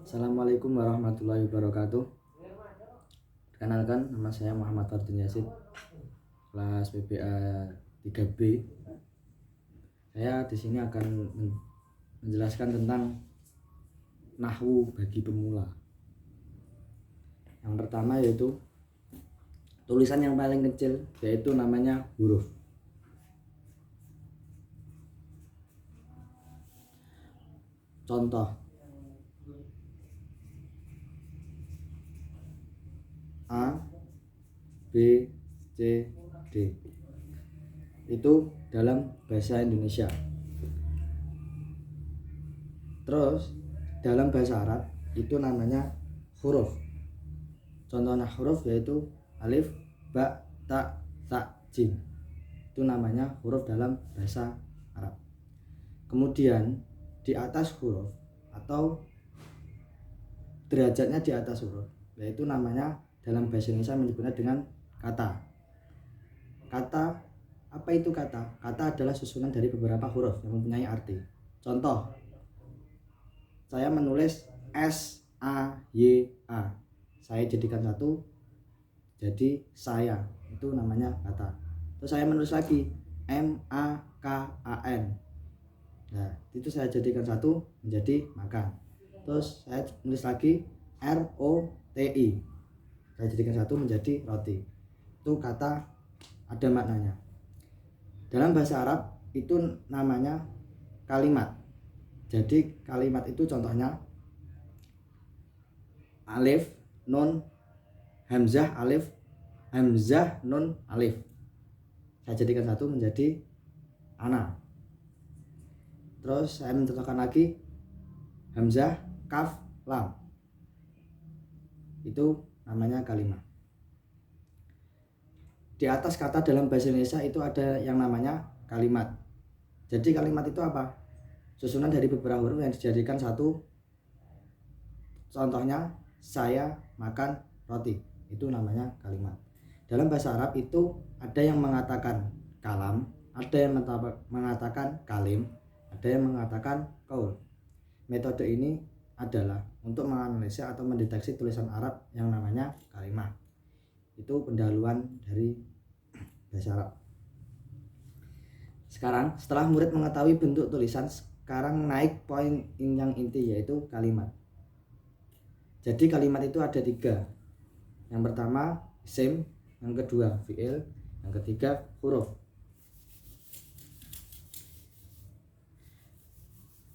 Assalamualaikum warahmatullahi wabarakatuh. Perkenalkan, nama saya Muhammad Fardun Yasid, kelas PPA 3B. Saya di sini akan menjelaskan tentang nahwu bagi pemula. Yang pertama yaitu tulisan yang paling kecil, yaitu namanya huruf. Contoh: A, B, C, D. Itu dalam bahasa Indonesia. Terus dalam bahasa Arab itu namanya huruf. Contohnya huruf yaitu alif, ba, ta, sa, jim. Itu namanya huruf dalam bahasa Arab. Kemudian di atas huruf atau derajatnya di atas huruf, yaitu namanya dalam bahasa Indonesia menyebutnya dengan kata. Kata, apa itu kata? Kata adalah susunan dari beberapa huruf yang mempunyai arti. Contoh, saya menulis S, A, Y, A. Saya jadikan satu jadi saya. Itu namanya kata. Terus saya menulis lagi M, A, K, A, N. Nah, itu saya jadikan satu menjadi makan. Terus saya menulis lagi R, O, T, I. Saya jadikan satu menjadi roti. Itu kata, ada maknanya. Dalam bahasa Arab itu namanya kalimat. Jadi kalimat itu contohnya alif, nun, hamzah, alif, hamzah, nun, alif. Saya jadikan satu menjadi ana. Terus saya mencontohkan lagi hamzah, kaf, lam. Itu namanya kalimat. Di atas kata dalam bahasa Indonesia itu ada yang namanya kalimat. Jadi kalimat itu apa? Susunan dari beberapa huruf yang dijadikan satu. Contohnya saya makan roti. Itu namanya kalimat. Dalam bahasa Arab itu ada yang mengatakan kalam, ada yang mengatakan kalim, ada yang mengatakan qaul. Metode ini adalah untuk menganalisa atau mendeteksi tulisan Arab yang namanya kalimat. Itu pendahuluan dari bahasa Arab. Sekarang setelah murid mengetahui bentuk tulisan, sekarang naik poin yang inti, yaitu kalimat. Jadi kalimat itu ada tiga. Yang pertama isim, yang kedua fi'il, yang ketiga huruf.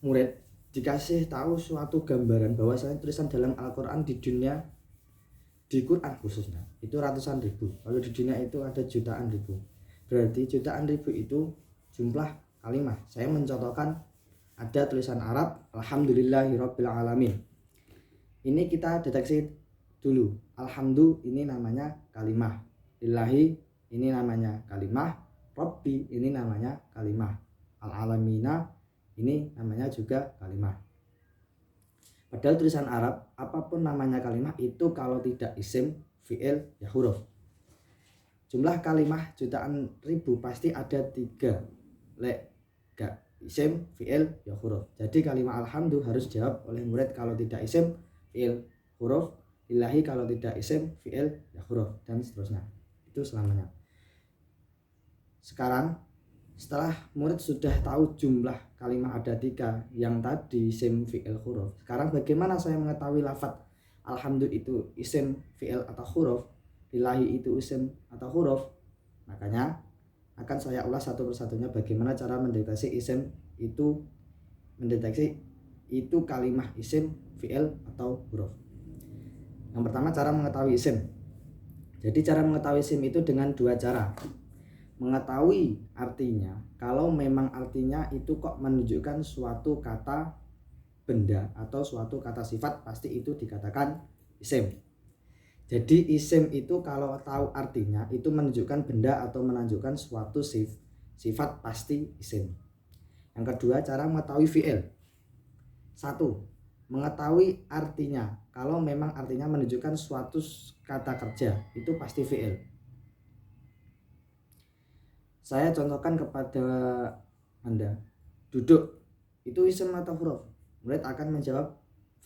Murid dikasih tahu suatu gambaran bahwasanya tulisan dalam Al-Quran di dunia, di Quran khususnya, itu ratusan ribu. Kalau di dunia itu ada jutaan ribu. Berarti jutaan ribu itu jumlah kalimat. Saya mencontohkan ada tulisan Arab Alhamdulillahirabbil alamin. Ini kita deteksi dulu. Alhamdulillah ini namanya kalimah. Lillahi ini namanya kalimah. Rabbi ini namanya kalimah. Al-alamina ini namanya juga kalimah. Padahal tulisan Arab apapun namanya kalimah itu kalau tidak isim, fi'il, ya huruf. Jumlah kalimah jutaan ribu pasti ada tiga. Gak isim, fi'il, ya huruf. Jadi kalimah alhamdulillah harus jawab oleh murid kalau tidak isim, fi'il, huruf. Lillahi kalau tidak isim, fi'il, ya huruf, dan seterusnya. Itu selamanya. Sekarang setelah murid sudah tahu jumlah kalimat ada tiga, yang tadi isim, fi'il, huruf. Sekarang bagaimana saya mengetahui lafaz alhamdulillah itu isim, fi'il, atau huruf, lillahi itu isim atau huruf? Makanya akan saya ulas satu persatunya bagaimana cara mendeteksi isim itu, mendeteksi itu kalimat isim, fi'il, atau huruf. Yang pertama cara mengetahui isim. Jadi cara mengetahui isim itu dengan dua cara. Mengetahui artinya, kalau memang artinya itu kok menunjukkan suatu kata benda atau suatu kata sifat, pasti itu dikatakan isim. Jadi isim itu kalau tahu artinya itu menunjukkan benda atau menunjukkan suatu sifat, pasti isim. Yang kedua cara mengetahui fi'il. Satu, mengetahui artinya, kalau memang artinya menunjukkan suatu kata kerja, itu pasti fi'il. Saya contohkan kepada Anda, duduk itu isim atau huruf? Murid akan menjawab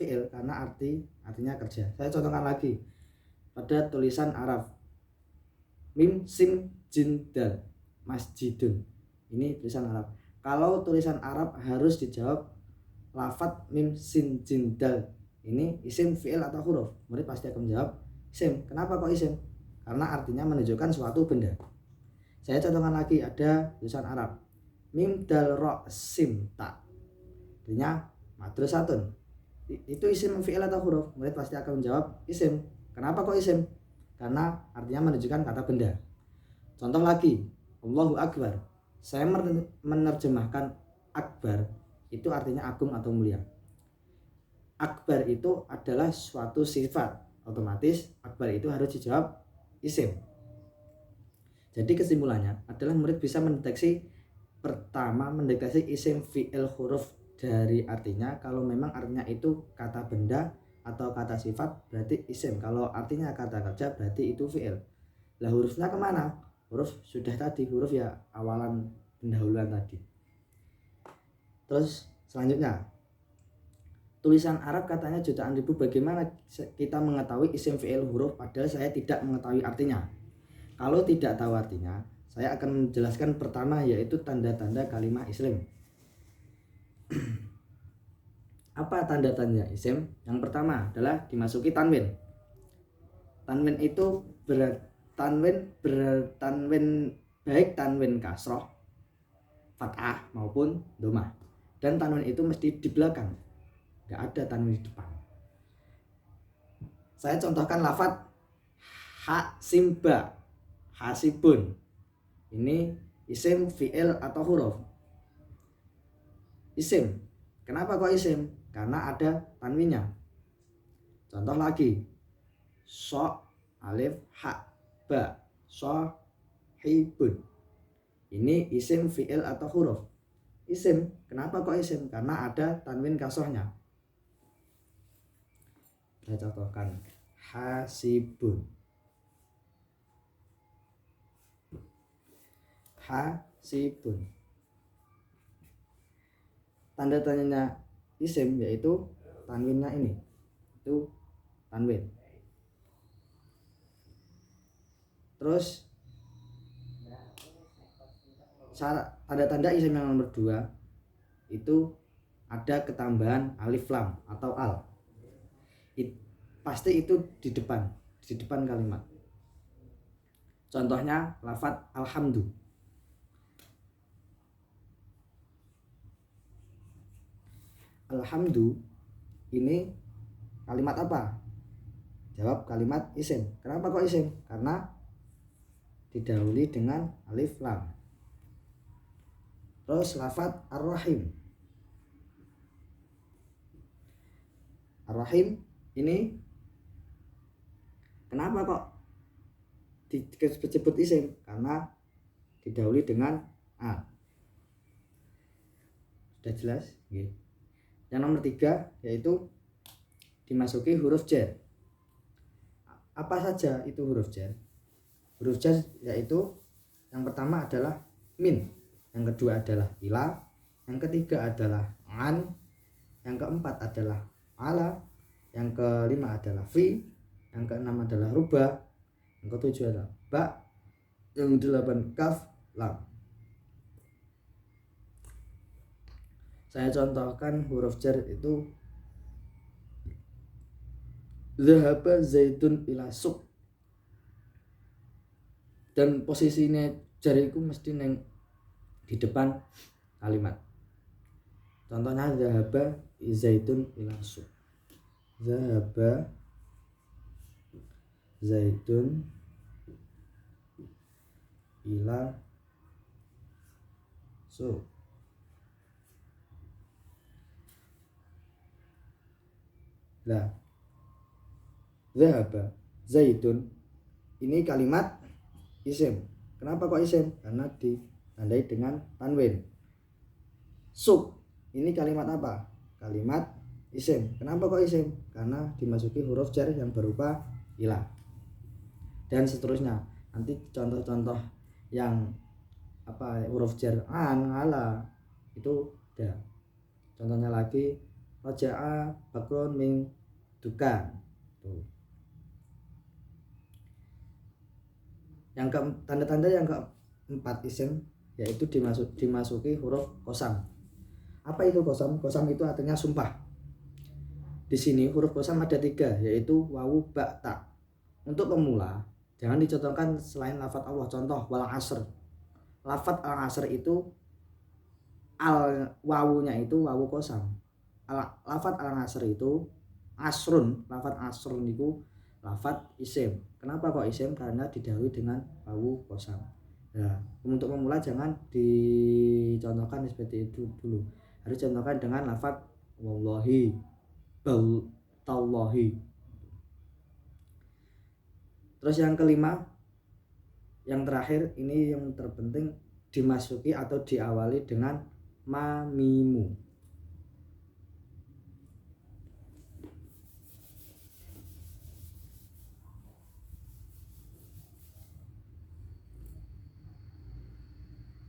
fi'il karena artinya kerja. Saya contohkan lagi pada tulisan Arab, mim sin jin dal, masjidun. Ini tulisan Arab. Kalau tulisan Arab harus dijawab lafat mim sin jin dal. Ini isim, fi'il atau huruf? Murid pasti akan menjawab isim. Kenapa kok isim? Karena artinya menunjukkan suatu benda. Saya contohkan lagi, ada tulisan Arab mim dal ro sim ta, artinya madrasatun. Itu isim, fi'il atau huruf? Murid pasti akan menjawab isim. Kenapa kok isim? Karena artinya menunjukkan kata benda. Contoh lagi, Allahu Akbar. Saya menerjemahkan akbar itu artinya agung atau mulia. Akbar itu adalah suatu sifat, otomatis akbar itu harus dijawab isim. Jadi kesimpulannya adalah murid bisa mendeteksi isim, fi'il, huruf dari artinya. Kalau memang artinya itu kata benda atau kata sifat berarti isim. Kalau artinya kata kerja berarti itu fi'il. Lah hurufnya kemana? Huruf sudah tadi, huruf ya awalan pendahuluan tadi. Terus selanjutnya, tulisan Arab katanya jutaan ribu. Bagaimana kita mengetahui isim, fi'il, huruf padahal saya tidak mengetahui artinya? Kalau tidak tahu artinya, saya akan menjelaskan pertama, yaitu tanda-tanda kalimat isim. Apa tanda-tanda isim? Yang pertama adalah dimasuki tanwin. Tanwin itu tanwin baik tanwin kasroh, fathah maupun domah. Dan tanwin itu mesti di belakang, nggak ada tanwin di depan. Saya contohkan lafadz hasimba, hasibun. Ini isim, fi'il atau huruf? Isim. Kenapa kok isim? Karena ada tanwinnya. Contoh lagi, so alif ha ba, sohibun. Ini isim, fi'il atau huruf? Isim. Kenapa kok isim? Karena ada tanwin kasrohnya. Saya contohkan, hasibun, hasibun. Tanda-tandanya isim yaitu tanwinnya ini, itu tanwin. Terus tanda-tanda isim yang nomor 2 itu ada ketambahan alif lam atau al. Pasti itu di depan kalimat. Contohnya lafadz alhamdu. Alhamdu ini kalimat apa? Jawab kalimat isim. Kenapa kok isim? Karena didahului dengan alif lam. Terus lafadz ar-rahim. Ar-rahim ini kenapa kok disebut isim? Karena didahului dengan a. Sudah jelas? Oke. Yang nomor 3 yaitu dimasuki huruf jar. Apa saja itu huruf jar? Huruf jar yaitu yang pertama adalah min, yang kedua adalah ila, yang ketiga adalah an, yang keempat adalah ala, yang kelima adalah fi, yang keenam adalah ruba, yang ketujuh adalah ba, yang 8 kaf, lam. Saya contohkan huruf jar itu zahaba zaitun ila suq. Dan posisinya jar itu mesti di depan kalimat. Contohnya zahaba zaitun ila suq. Zahaba zaitun ila suq. Nah, zahaba zaitun ini kalimat isim. Kenapa kok isim? Karena ditandai dengan tanwin. Suq ini kalimat apa? Kalimat isim. Kenapa kok isim? Karena dimasuki huruf jar yang berupa ila. Dan seterusnya. Nanti contoh-contoh yang huruf jar an, ala itu ada. Contohnya lagi Raja'a bakrun min dukan. Tuh. Tanda-tanda yang keempat isim yaitu dimasuki huruf qasam. Apa itu qasam? Qasam itu artinya sumpah. Di sini huruf qasam ada 3 yaitu wawu, ba, ta. Untuk pemula jangan dicontohkan selain lafadz Allah. Contoh wal asr. Lafadz al asr itu wawunya itu wawu qasam. Lafadz al asr itu asrun. Lafadz asrun itu lafadz isim. Kenapa kok isim? Karena didahului dengan wawu qasam. Nah, untuk pemula jangan dicontohkan seperti itu dulu. Harus contohkan dengan lafadz wallahi, bal, tallahi. Terus yang kelima, yang terakhir ini yang terpenting, dimasuki atau diawali dengan ma mimu.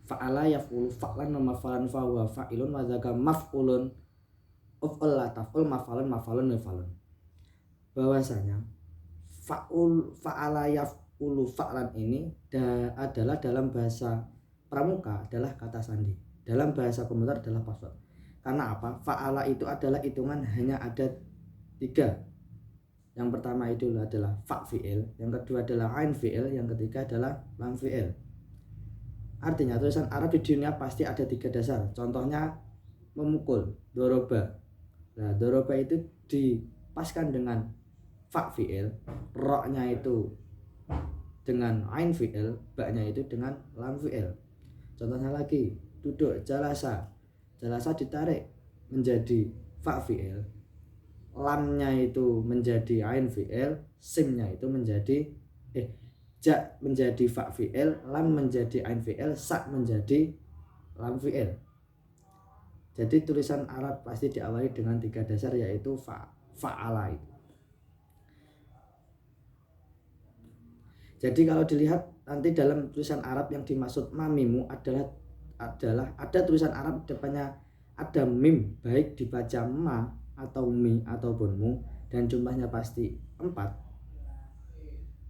Fa'ala yaf'ulu fa'lan wa maf'alan fa huwa fa'ilun wa dzaka maf'ulun uf'ul la taf'ul maf'alun maf'alun maf'alun. Bahwasanya fa'ala yaf'ulu fa'lan ini adalah dalam bahasa pramuka adalah kata sandi. Dalam bahasa komputer adalah password. Karena apa? Fa'ala itu adalah hitungan hanya ada 3. Yang pertama itu adalah fa fi'il, yang kedua adalah ain fi'il, yang ketiga adalah lam fi'il. Artinya tulisan Arab di dunia pasti ada 3 dasar. Contohnya memukul, doroba. Nah, doroba itu dipaskan dengan fa fi'il, ro-nya itu dengan ain fi'il, ba-nya itu dengan lam fi'il. Contohnya lagi, duduk, jalasa. Jalasa ditarik menjadi fa fi'il, lamnya itu menjadi ain fi'il, simnya itu menjadi ja menjadi fa fi'il, lam menjadi ain fi'il, sa menjadi lam fi'il. Jadi tulisan Arab pasti diawali dengan 3 dasar yaitu fa'ala itu. Jadi kalau dilihat nanti dalam tulisan Arab yang dimaksud mamimu adalah ada tulisan Arab depannya ada mim, baik dibaca ma atau mi ataupun mu, dan jumlahnya pasti 4.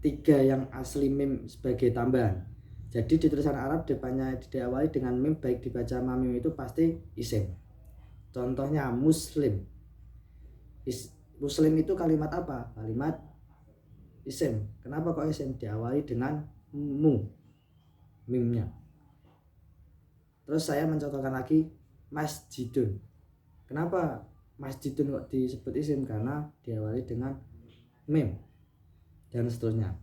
3 yang asli mim sebagai tambahan. Jadi di tulisan Arab depannya diawali dengan mim, baik dibaca mamim itu pasti isim. Contohnya muslim. Muslim itu kalimat apa? Kalimat isim. Kenapa kok isim? Diawali dengan mu, mimnya. Terus saya mencontohkan lagi masjidun. Kenapa masjidun kok disebut isim? Karena diawali dengan mim, dan seterusnya.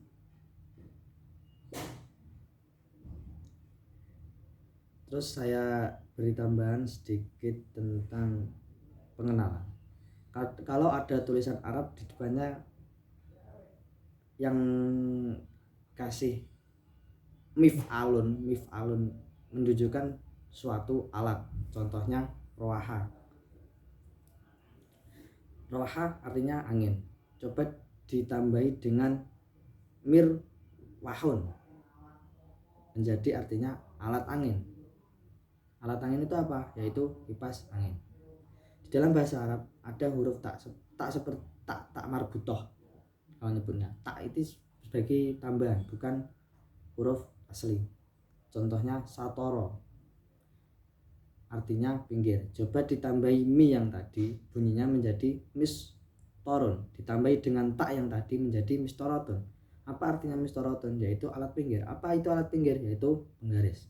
Terus saya beri tambahan sedikit tentang pengenalan. Kalau ada tulisan Arab di depannya yang kasih mif'alun menunjukkan suatu alat. Contohnya roha. Roha artinya angin. Coba ditambahi dengan mirwahun, menjadi artinya alat angin. Alat angin itu apa? Yaitu kipas angin. Di dalam bahasa Arab ada huruf tak seperti tak marbutoh kalau nyebutnya. Tak itu sebagai tambahan, bukan huruf asli. Contohnya satoro, artinya pinggir. Coba ditambahi mi yang tadi, bunyinya menjadi mistorun. Ditambahi dengan tak yang tadi menjadi mistorotun. Apa artinya mistorotun? Yaitu alat pinggir. Apa itu alat pinggir? Yaitu penggaris.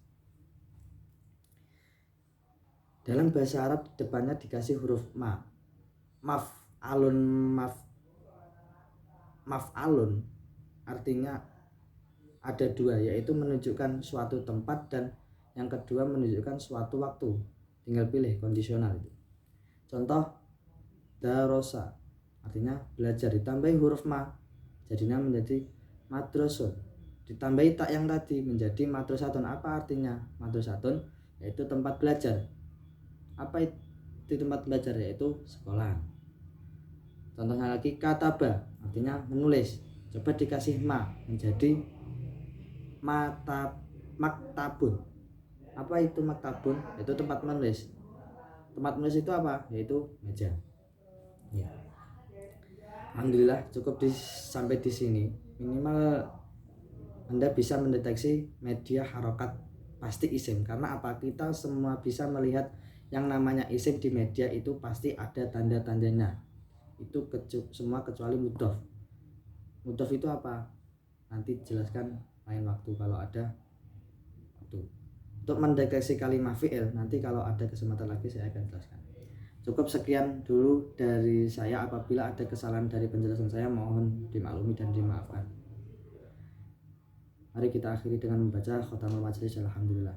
Dalam bahasa Arab depannya dikasih huruf ma. Maf'alun artinya ada 2, yaitu menunjukkan suatu tempat dan yang kedua menunjukkan suatu waktu. Tinggal pilih kondisional itu. Contoh darosa artinya belajar, ditambahi huruf ma jadinya menjadi madrasun. Ditambahi tak yang tadi menjadi madrasatun. Apa artinya madrasatun? Yaitu tempat belajar. Apa itu tempat belajar? Yaitu sekolah. Contohnya lagi kataba artinya menulis. Coba dikasih ma menjadi maktabun. Apa itu maktabun? Yaitu tempat menulis. Tempat menulis itu apa? Yaitu meja. Ya. Alhamdulillah cukup sampai di sini. Minimal Anda bisa mendeteksi media harokat pasti isim. Karena apa? Kita semua bisa melihat yang namanya isim di media itu pasti ada tanda-tandanya. Itu semua kecuali mudhof. Mudhof itu apa? Nanti jelaskan lain waktu kalau ada waktu. Untuk mendeteksi kalimat fi'il nanti kalau ada kesempatan lagi saya akan jelaskan. Cukup sekian dulu dari saya. Apabila ada kesalahan dari penjelasan saya mohon dimaklumi dan dimaafkan. Mari kita akhiri dengan membaca khotamul majlis. Alhamdulillah.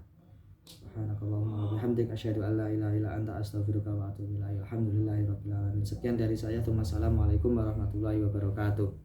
Subhanakallahumma wa bihamdika asyhadu an la ilaha illa anta astaghfiruka wa atubu ilaik. Alhamdulillahirabbil alamin. Sekian dari saya. Wassalamualaikum warahmatullahi wabarakatuh.